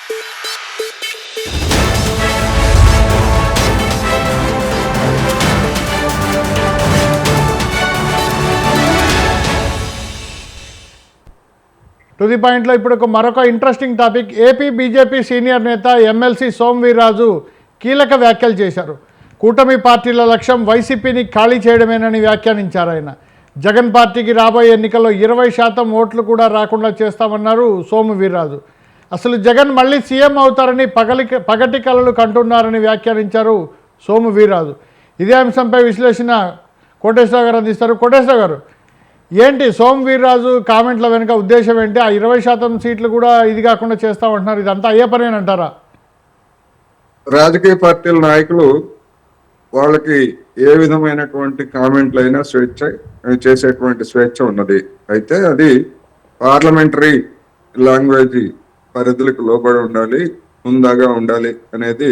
To the పాయింట్లో ఇప్పుడు మరొక interesting topic. AP BJP senior నేత ఎమ్మెల్సీ సోమవీర్రాజు కీలక వ్యాఖ్యలు చేశారు. కూటమి పార్టీల లక్ష్యం వైసీపీని ఖాళీ చేయడమేనని వ్యాఖ్యానించారు ఆయన. జగన్ పార్టీకి రాబోయే ఎన్నికల్లో 20% ఓట్లు కూడా రాకుండా చేస్తామన్నారు సోమవీర్రాజు. అసలు జగన్ మళ్ళీ సీఎం అవుతారని పగటి కలలు కంటున్నారని వ్యాఖ్యానించారు సోమవీర్రాజు. ఇదే అంశంపై విశ్లేషణ కోటేశ్వరరావు గారు అందిస్తారు. కోటేశ్వరరావు గారు, ఏంటి సోమవీర్రాజు కామెంట్ల వెనుక ఉద్దేశం ఏంటి? ఆ 20% సీట్లు కూడా ఇది కాకుండా చేస్తామంటున్నారు, ఇదంతా అయ్యే పనేనంటారా? రాజకీయ పార్టీల నాయకులు వాళ్ళకి ఏ విధమైనటువంటి కామెంట్లు అయినా చేసేటువంటి స్వేచ్ఛ ఉన్నది. అయితే అది పార్లమెంటరీ లాంగ్వేజ్ పరిధులకు లోబడి ఉండాలి, హుందాగా ఉండాలి అనేది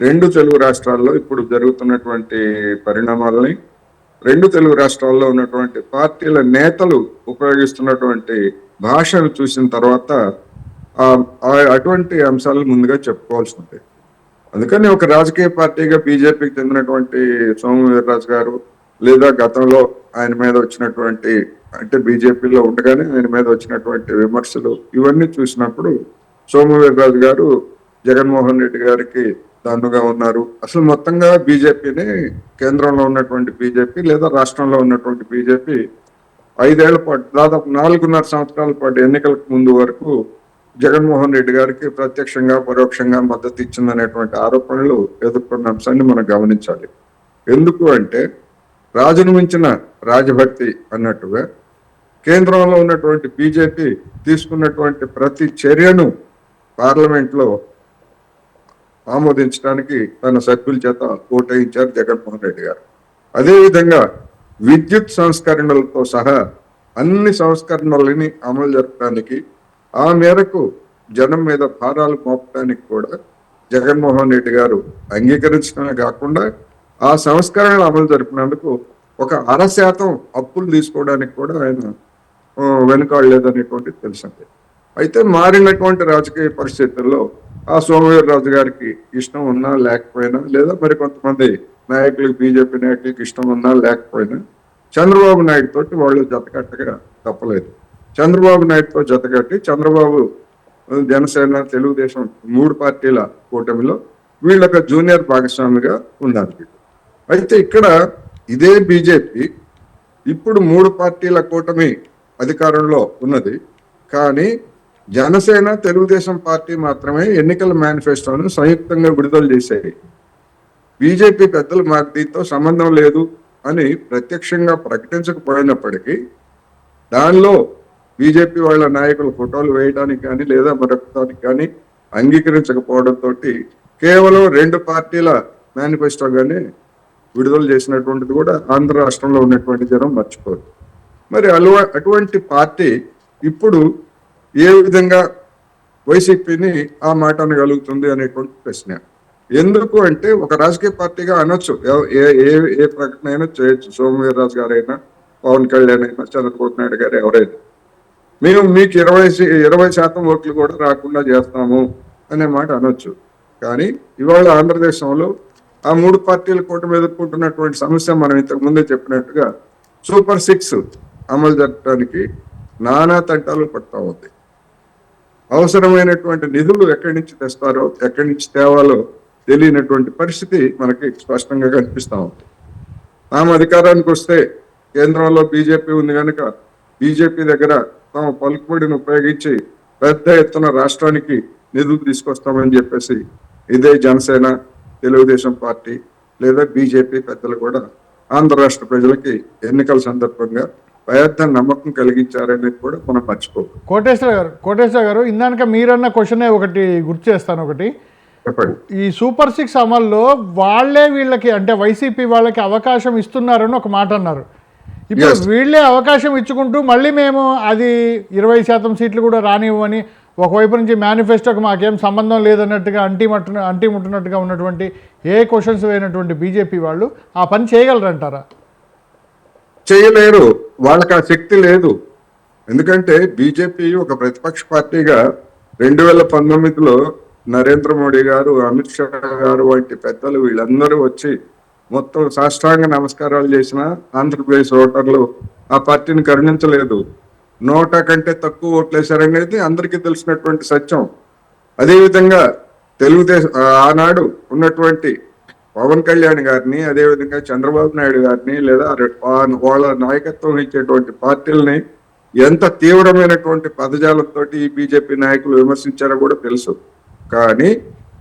రెండు తెలుగు రాష్ట్రాల్లో ఇప్పుడు జరుగుతున్నటువంటి పరిణామాలని, రెండు తెలుగు రాష్ట్రాల్లో ఉన్నటువంటి పార్టీల నేతలు ఉపయోగిస్తున్నటువంటి భాషను చూసిన తర్వాత అటువంటి అంశాలు ముందుగా చెప్పుకోవాల్సి ఉంది. అందుకని ఒక రాజకీయ పార్టీగా బీజేపీకి చెందినటువంటి సోమవీర్రాజు గారు, లేదా గతంలో ఆయన మీద వచ్చినటువంటి, అంటే బీజేపీలో ఉండగానే ఆయన మీద వచ్చినటువంటి విమర్శలు ఇవన్నీ చూసినప్పుడు సోమవీర్రాజు గారు జగన్మోహన్ రెడ్డి గారికి దాన్నుగా ఉన్నారు. అసలు మొత్తంగా బీజేపీని, కేంద్రంలో ఉన్నటువంటి బీజేపీ లేదా రాష్ట్రంలో ఉన్నటువంటి బీజేపీ 5 ఏళ్ల పాటు, దాదాపు 4.5 సంవత్సరాల పాటు ఎన్నికలకు ముందు వరకు జగన్మోహన్ రెడ్డి గారికి ప్రత్యక్షంగా పరోక్షంగా మద్దతు ఇచ్చిందనేటువంటి ఆరోపణలు ఎదుర్కొన్న అంశాన్ని మనం గమనించాలి. ఎందుకు అంటే రాజును మించిన రాజభక్తి అన్నట్టుగా కేంద్రంలో ఉన్నటువంటి బీజేపీ తీసుకున్నటువంటి ప్రతి చర్యను పార్లమెంట్లో ఆమోదించడానికి తన సభ్యుల చేత ఓటేయించారు జగన్మోహన్ రెడ్డి గారు. అదేవిధంగా విద్యుత్ సంస్కరణలతో సహా అన్ని సంస్కరణలని అమలు జరపడానికి, ఆ మేరకు జనం మీద భారాలు మోపడానికి కూడా జగన్మోహన్ రెడ్డి గారు అంగీకరించడమే కాకుండా ఆ సంస్కరణలు అమలు జరిపినందుకు 0.5% అప్పులు తీసుకోవడానికి కూడా ఆయన వెనుకాడలేదనేటువంటిది తెలిసింది. అయితే మారినటువంటి రాజకీయ పరిస్థితుల్లో ఆ సోమవీర్రాజు గారికి ఇష్టం ఉన్నా లేకపోయినా, లేదా మరి కొంతమంది నాయకులకు, బీజేపీ నాయకులకు ఇష్టం ఉన్నా లేకపోయినా చంద్రబాబు నాయుడు తోటి వాళ్ళు జతకట్టగా తప్పలేదు. చంద్రబాబు నాయుడుతో జతకట్టి చంద్రబాబు, జనసేన, తెలుగుదేశం 3 పార్టీల కూటమిలో వీళ్ళొక జూనియర్ భాగస్వామిగా ఉన్నారు. అయితే ఇక్కడ ఇదే బీజేపీ ఇప్పుడు 3 పార్టీల కూటమి అధికారంలో ఉన్నది. కానీ జనసేన, తెలుగుదేశం పార్టీ మాత్రమే ఎన్నికల మేనిఫెస్టోను సంయుక్తంగా విడుదల చేశాయి. బీజేపీ పెద్దలు మాకు దీంతో సంబంధం లేదు అని ప్రత్యక్షంగా ప్రకటించకపోయినప్పటికీ దానిలో బీజేపీ వాళ్ళ నాయకులు ఫోటోలు వేయడానికి కానీ లేదా మరొకదానికి కానీ అంగీకరించకపోవడంతో కేవలం 2 పార్టీల మేనిఫెస్టోగానే విడుదల చేసినటువంటిది కూడా ఆంధ్ర రాష్ట్రంలో ఉన్నటువంటి జనం మర్చిపోరు. మరి అటువంటి పార్టీ ఇప్పుడు ఏ విధంగా వైసీపీని ఆ మాట అనగలుగుతుంది అనేటువంటి ప్రశ్న. ఎందుకు అంటే ఒక రాజకీయ పార్టీగా అనొచ్చు, ఏ ప్రకటన అయినా చేయొచ్చు. సోమవీర్రాజు గారైనా, పవన్ కళ్యాణ్ అయినా, చంద్రబాబు నాయుడు గారు ఎవరైనా, మేము మీకు 20% ఓట్లు కూడా రాకుండా చేస్తాము అనే మాట అనొచ్చు. కానీ ఇవాళ ఆంధ్రదేశంలో ఆ 3 పార్టీల కూటమి ఎదుర్కొంటున్నటువంటి సమస్య మనం ఇంతకు ముందే చెప్పినట్టుగా సూపర్ 6 అమలు జరపడానికి నానా తంటాలు పడతా ఉంది. అవసరమైనటువంటి నిధులు ఎక్కడి నుంచి తెస్తారో, ఎక్కడి నుంచి తేవాలో తెలియనటువంటి పరిస్థితి మనకి స్పష్టంగా కనిపిస్తూ ఉంది. తాము అధికారానికి వస్తే కేంద్రంలో బీజేపీ ఉంది కనుక బీజేపీ దగ్గర తమ పలుకుబడిని ఉపయోగించి పెద్ద ఎత్తున రాష్ట్రానికి నిధులు తీసుకొస్తామని చెప్పేసి ఇదే జనసేన, తెలుగుదేశం పార్టీ లేదా బీజేపీ పెద్దలు కూడా ఆంధ్ర రాష్ట్ర ప్రజలకి ఎన్నికల సందర్భంగా పెద్ద నమ్మకం కలిగించారనేది కూడా మనం మర్చిపోదు. కోటేశ్వర గారు, ఇందాక మీరన్న క్వశ్చనే ఒకటి గుర్తు చేస్తాను. ఒకటి చెప్పండి. ఈ సూపర్ 6 అమల్లో వాళ్ళే వీళ్ళకి, అంటే వైసీపీ వాళ్ళకి అవకాశం ఇస్తున్నారని ఒక మాట అన్నారు. ఇప్పుడు వీళ్ళే అవకాశం ఇచ్చుకుంటూ మళ్ళీ మేము అది 20% సీట్లు కూడా రానివ్వని ఒకవైపు నుంచి మేనిఫెస్టోకి మాకేం సంబంధం లేదన్నట్టుగా అంటిముట్టున్నట్టుగా ఉన్నటువంటి ఏ క్వశ్చన్స్ వేయనటువంటి బీజేపీ వాళ్ళు ఆ పని చేయగలరంటారా? చేయలేరు, వాళ్ళకి ఆ శక్తి లేదు. ఎందుకంటే బీజేపీ ఒక ప్రతిపక్ష పార్టీగా 2019లో నరేంద్ర మోడీ గారు, అమిత్ షా గారు వంటి పెద్దలు వీళ్ళందరూ వచ్చి మొత్తం సాష్టాంగ నమస్కారాలు చేసిన ఆంధ్రప్రదేశ్ ఓటర్లు ఆ పార్టీని కరుణించలేదు. 100 కంటే తక్కువ ఓట్లేశారనేది అందరికీ తెలిసినటువంటి సత్యం. అదేవిధంగా తెలుగుదేశం ఆనాడు ఉన్నటువంటి పవన్ కళ్యాణ్ గారిని, అదేవిధంగా చంద్రబాబు నాయుడు గారిని, లేదా వాళ్ళ నాయకత్వం ఇచ్చేటువంటి పార్టీలని ఎంత తీవ్రమైనటువంటి పదజాలంతో ఈ బీజేపీ నాయకులు విమర్శించారో కూడా తెలుసు. కానీ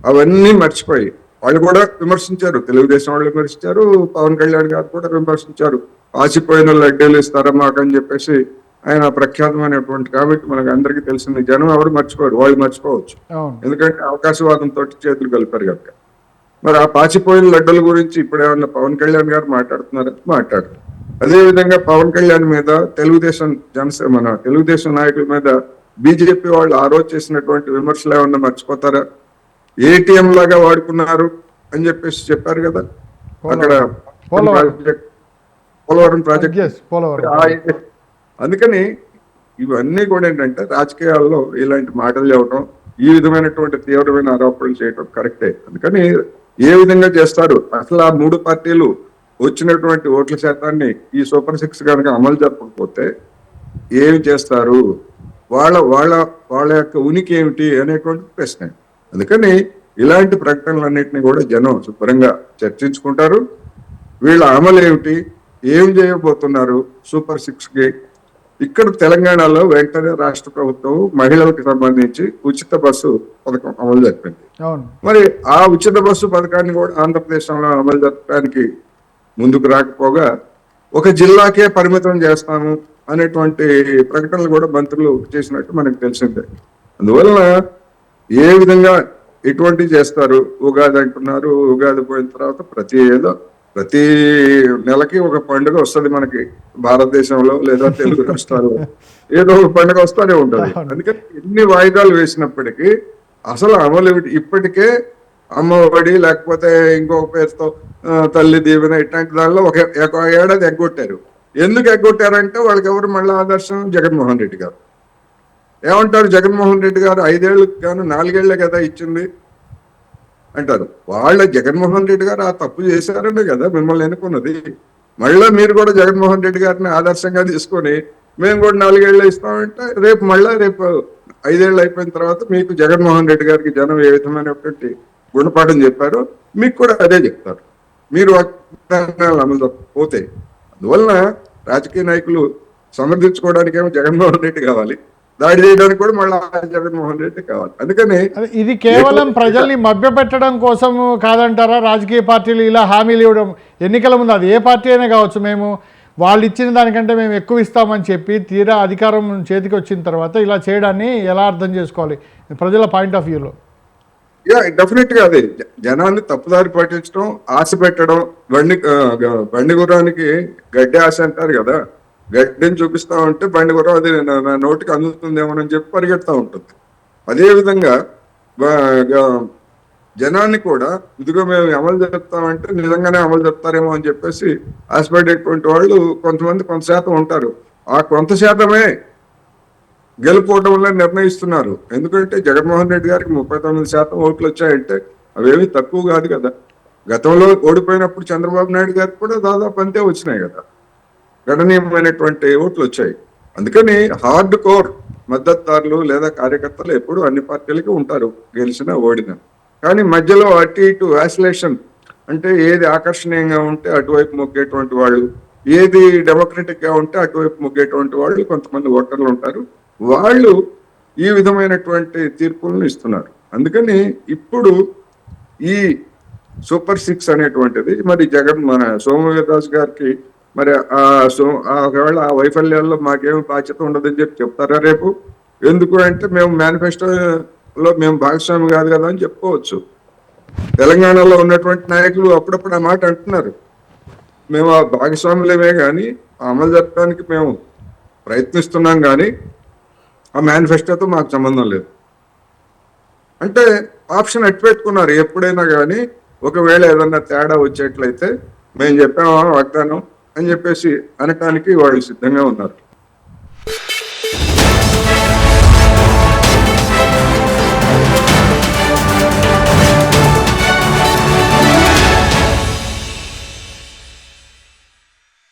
అవన్నీ మర్చిపోయి వాళ్ళు కూడా విమర్శించారు, తెలుగుదేశం వాళ్ళు విమర్శించారు, పవన్ కళ్యాణ్ గారు కూడా విమర్శించారు. ఆసిపోయిన లడ్డూలు ఇస్తారా మాకని చెప్పేసి ఆయన ప్రఖ్యాతమైనటువంటి, కాబట్టి మనకు అందరికీ తెలిసింది. జనం ఎవరు మర్చిపోరు, వాళ్ళు మర్చిపోవచ్చు, ఎందుకంటే అవకాశవాదంతో చేతులు కలిపారు కనుక. మరి ఆ పాచిపోయిన లడ్డూల గురించి ఇప్పుడు ఏమన్నా పవన్ కళ్యాణ్ గారు మాట్లాడుతున్నారా? మాట్లాడారు. అదేవిధంగా పవన్ కళ్యాణ్ మీద మన తెలుగుదేశం నాయకుల మీద బీజేపీ వాళ్ళు ఆ రోజు చేసినటువంటి విమర్శలు ఏమన్నా మర్చిపోతారా? ఏటీఎం లాగా వాడుకున్నారు అని చెప్పేసి చెప్పారు కదా అక్కడ పోలవరం ప్రాజెక్ట్. అందుకని ఇవన్నీ కూడా ఏంటంటే రాజకీయాల్లో ఇలాంటి మాటలు చెప్పడం, ఈ విధమైనటువంటి తీవ్రమైన ఆరోపణలు చేయడం కరెక్టే. అందుకని ఏ విధంగా చేస్తారు అసలు ఆ 3 పార్టీలు వచ్చినటువంటి ఓట్ల శాతాన్ని ఈ సూపర్ 6 కనుక అమలు జరపకపోతే ఏమి చేస్తారు, వాళ్ళ వాళ్ళ వాళ్ళ యొక్క ఉనికి ఏమిటి అనేటువంటి ప్రశ్న. అందుకని ఇలాంటి ప్రకటనలన్నింటినీ కూడా జనం శుభ్రంగా చర్చించుకుంటారు. వీళ్ళ అమలు ఏమిటి, ఏం చేయబోతున్నారు సూపర్ 6కి. ఇక్కడ తెలంగాణలో వెంటనే రాష్ట్ర ప్రభుత్వం మహిళలకు సంబంధించి ఉచిత బస్సు పథకం అమలు జరిపింది. మరి ఆ ఉచిత బస్సు పథకాన్ని కూడా ఆంధ్రప్రదేశ్లో అమలు జరపడానికి ముందుకు రాకపోగా ఒక జిల్లాకే పరిమితం చేస్తాము అనేటువంటి ప్రకటనలు కూడా మంత్రులు చేసినట్టు మనకు తెలిసిందే. అందువలన ఏ విధంగా ఎటువంటి చేస్తారు, ఉగాది అంటున్నారు, ఉగాది పోయిన తర్వాత ప్రతి నెలకి ఒక పండుగ వస్తుంది మనకి భారతదేశంలో, లేదా తెలుగు రాష్ట్రాల్లో ఏదో ఒక పండుగ వస్తూనే ఉంటుంది. అందుకని ఎన్ని వాయిదాలు వేసినప్పటికీ అసలు అమలు ఇప్పటికే అమ్మఒడి లేకపోతే ఇంకొక పేరుతో తల్లి దీవెన ఇట్లాంటి దానిలో ఒక ఏడాది ఎగ్గొట్టారు. ఎందుకు ఎగ్గొట్టారంటే వాళ్ళకి ఎవరు మళ్ళీ ఆదర్శం? జగన్మోహన్ రెడ్డి గారు. ఏమంటారు జగన్మోహన్ రెడ్డి గారు? 5 ఏళ్ళకి గాను 4 ఏళ్లే కదా ఇచ్చింది అంటారు. జగన్మోహన్ రెడ్డి గారు ఆ తప్పు చేశారనే కదా మిమ్మల్ని ఎన్నుకున్నది. మళ్ళీ మీరు కూడా జగన్మోహన్ రెడ్డి గారిని ఆదర్శంగా తీసుకొని మేము కూడా 4 ఏళ్ళు ఇస్తామంటే రేపు 5 ఏళ్ళు అయిపోయిన తర్వాత మీకు జగన్మోహన్ రెడ్డి గారికి జనం ఏ విధమైనటువంటి గుణపాఠం చెప్పారో మీకు కూడా అదే చెప్తారు, మీరు అమలు పోతే. అందువలన రాజకీయ నాయకులు సమర్థించుకోవడానికి ఏమో జగన్మోహన్ రెడ్డి కావాలి, దాడి చేయడానికి కూడా మళ్ళీ జగన్మోహన్ రెడ్డి కావాలి. అందుకని ఇది కేవలం ప్రజల్ని మభ్యపెట్టడం కోసం కాదంటారా? రాజకీయ పార్టీలు ఇలా హామీలు ఇవ్వడం ఎన్నికల ముందు, అది ఏ పార్టీ అయినా కావచ్చు, మేము వాళ్ళు ఇచ్చిన దానికంటే మేము ఎక్కువ ఇస్తామని చెప్పి తీరా అధికారం చేతికి వచ్చిన తర్వాత ఇలా చేయడాన్ని ఎలా అర్థం చేసుకోవాలి ప్రజల పాయింట్ ఆఫ్ వ్యూలో? డెఫినెట్ గా అదే జనాన్ని తప్పుదారి పట్టించడం, ఆశ పెట్టడం. బండి గుర్రానికి గడ్డి ఆశ అంటారు కదా, గడ్డిని చూపిస్తా ఉంటే బండి గుర్రం అది నా నోటికి అందుతుందేమోనని చెప్పి పరిగెడతా ఉంటుంది. అదేవిధంగా జనాన్ని కూడా ఇదిగో మేము అమలు జరుపుతామంటే నిజంగానే అమలు జరుపుతారేమో అని చెప్పేసి ఆశపడేటువంటి వాళ్ళు కొంతమంది కొంత శాతం ఉంటారు. ఆ కొంత శాతమే గెలుపోవడం వల్ల నిర్ణయిస్తున్నారు. ఎందుకంటే జగన్మోహన్ రెడ్డి గారికి 39% ఓట్లు వచ్చాయంటే అవేమి తక్కువ కాదు కదా. గతంలో ఓడిపోయినప్పుడు చంద్రబాబు నాయుడు గారికి కూడా దాదాపు అంతే వచ్చినాయి కదా, గణనీయమైనటువంటి ఓట్లు వచ్చాయి. అందుకని హార్డ్ కోర్ మద్దతుదారులు లేదా కార్యకర్తలు ఎప్పుడు అన్ని పార్టీలకి ఉంటారు, గెలిచినా ఓడినా. కానీ మధ్యలో అటు ఇటు వాసిలేషన్ అంటే ఏది ఆకర్షణీయంగా ఉంటే అటువైపు మొగ్గేటువంటి వాళ్ళు, ఏది డెమోక్రటిక్ గా ఉంటే అటువైపు మొగ్గేటువంటి వాళ్ళు కొంతమంది ఓటర్లు ఉంటారు. వాళ్ళు ఈ విధమైనటువంటి తీర్పులను ఇస్తున్నారు. అందుకని ఇప్పుడు ఈ సూపర్ 6 అనేటువంటిది మరి మన సోమవీర్రాజు గారికి మరి ఒకవేళ ఆ వైఫల్యాల్లో మాకేమి బాధ్యత ఉండదని చెప్పి చెప్తారా రేపు? ఎందుకు అంటే మేము మేనిఫెస్టోలో మేము భాగస్వామి కాదు కదా అని చెప్పుకోవచ్చు. తెలంగాణలో ఉన్నటువంటి నాయకులు అప్పుడప్పుడు ఆ మాట అంటున్నారు, మేము ఆ భాగస్వాములమే కానీ అమలు జరపడానికి మేము ప్రయత్నిస్తున్నాం కానీ ఆ మేనిఫెస్టోతో మాకు సంబంధం లేదు అంటే ఆప్షన్ అట్టు పెట్టుకున్నారు. ఎప్పుడైనా కానీ ఒకవేళ ఏదన్నా తేడా వచ్చేట్లయితే మేము చెప్పామా వాగ్దానం అని చెప్పేసి అనటానికి వాళ్ళు సిద్ధంగా ఉన్నారు.